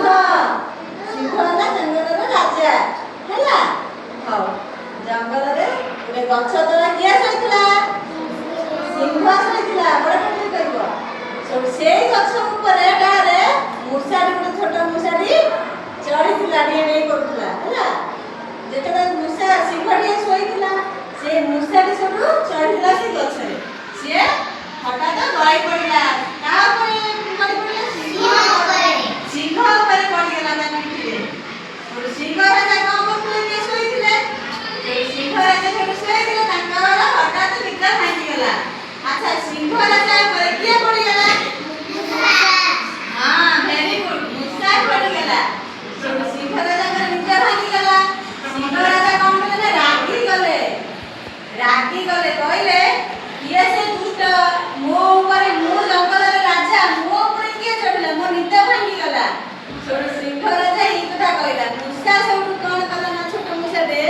सिंह राजा जंगल राजा है हाँ जंगल में गछ तला किए शोला सिंह शोला बड़े बड़े कर से गछ डाँडे मूषाटी गोटे छोट मूषाटी चढ़ीला डे करूला है मूषा सिंहटी शोला से मूषाटी सब चढ़ीला से गछरे सी हठात गई पड़ा सिंह पड़गला सिंह राजा कौन करते शोले सिंह राजा शोले हठात निद भांगीगला अच्छा सिंह राजा किए पड़गला हाँ वेरी गुड मूषा पड़गला सिंह राजा निद भांगीगला सिंह राजा कौन कले रागी गले कहले किए से दुष्ट मो जंगल राजा मो किए चढ़ला मो निद भांगीगला सिंह राजा ये कथा कहला मूषा सब कौन कला ना छोट मूषा दे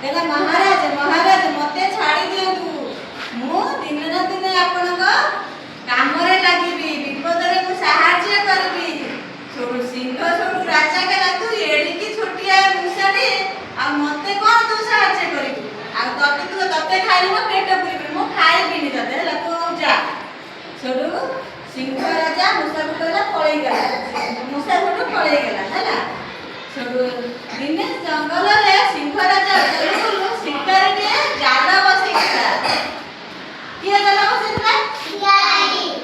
देखा महाराज महाराज मते छाड़ी दियंतु मु दिन ना दिन आपण काम लगी विपद में साहाଯ୍य करबी छोड़ सिंह छोड़ राजा कहला तू एड़ी छोटिया मूषाटी आ मते कौन तू साहाଯ୍य करबी आ तते खाइली मो पेट पुरी मो खाइबिनी तते हला तू जा छोड़ सिंह राजा मूषा को कहला पळै गला मूषा छोड़ पळै गला हला छोड़ दिने जंगल रे सिंह राजा शिकार ने जाल बसैला किए जाल बसैला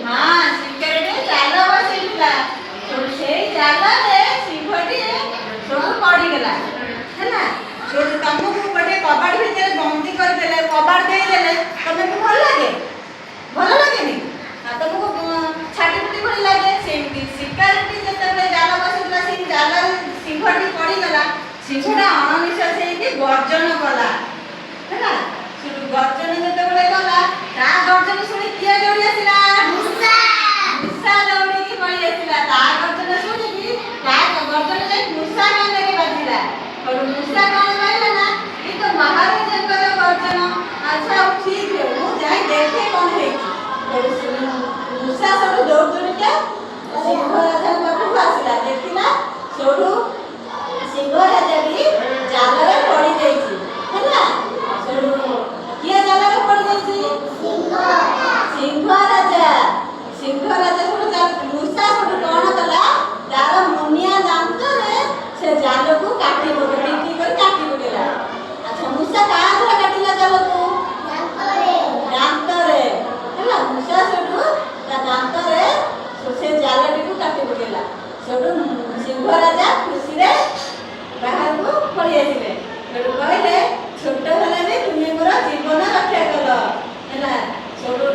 हाँ शिकार ने जाल बसैला छोड़ से जाल रे सिंहटी छोड़ पड़ी गला हला छोड़ तुमको गोटे कबाड़ भीतर बंदी कर देले कबाड़ दे देले तुमको भल लगे नी तुमको छाटी फुटी भल लगे सेमती शिकारटी जते जाल बसैला से जाल सिंहटी पड़ी गला सिंहटा अणनिश्वास होइके गर्जन कला हैला सुरु गर्जन जते बेले कला ता गर्जन सुनी किए दौड़ी आसिला मूषा दौड़ी की पड़ी आसिला ता गर्जन सुनी की ता गर्जन जाई मूषा काने के बाजिला और मूषा कौन कहला ना ये तो महाराजकर गर्जन अच्छा ठीक है वो जाई देखे कौन है और मूषा सब दौड़ दौड़ के सिंह राजा पाखु आसिला देखिला छोड़ू सिंह राजा भी जाल रे पड़ी जाइछि हैला छोड़ू किए जाल रे पड़ी जाइछि सिंह राजा छोड़ू मूषा छोड़ू कौन कला तार मुनिया दांत रे से जाल को काटी टिकी कर काटी पकेला अच्छा मूषा का द्वारा काटिला जाल को दांत रे हैला मूषा छोड़ू ता दांत रे से जालटी को काटी पकेला छोड़ू सिंह राजा खुशी रे बाहर को पड़ी आसिले कहले छोट हेले भी तुम्हें मोर जीवन रक्षा कल है छोड़ू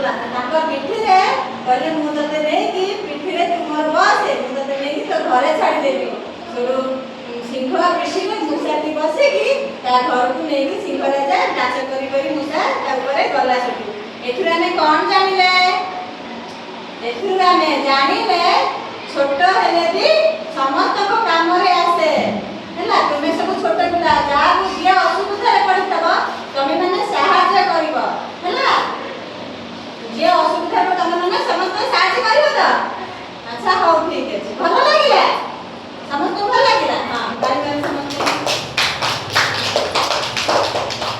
पिठी रे कहले मुझे नहीं पिठी रे तुम बस मुझे नहीं तो घरे छाड़देवी छोड़ू सिंह पिठी में मूषाटी बसिकी घर को नहीं सिंह राजा नाच कर मूषा गला छुट्टी एथुर कौन जानिले एथुर जानिले छोट हेले भी समस्त काम आसे है तुम्हें सब छोट पिला जहाँ जी असुविधा पड़ता तुम मैंने साहाଯ୍य कर जी असुविधा तुम मैंने समस्त साहाଯ୍य कर तो अच्छा हाँ ठीक है भल लगे।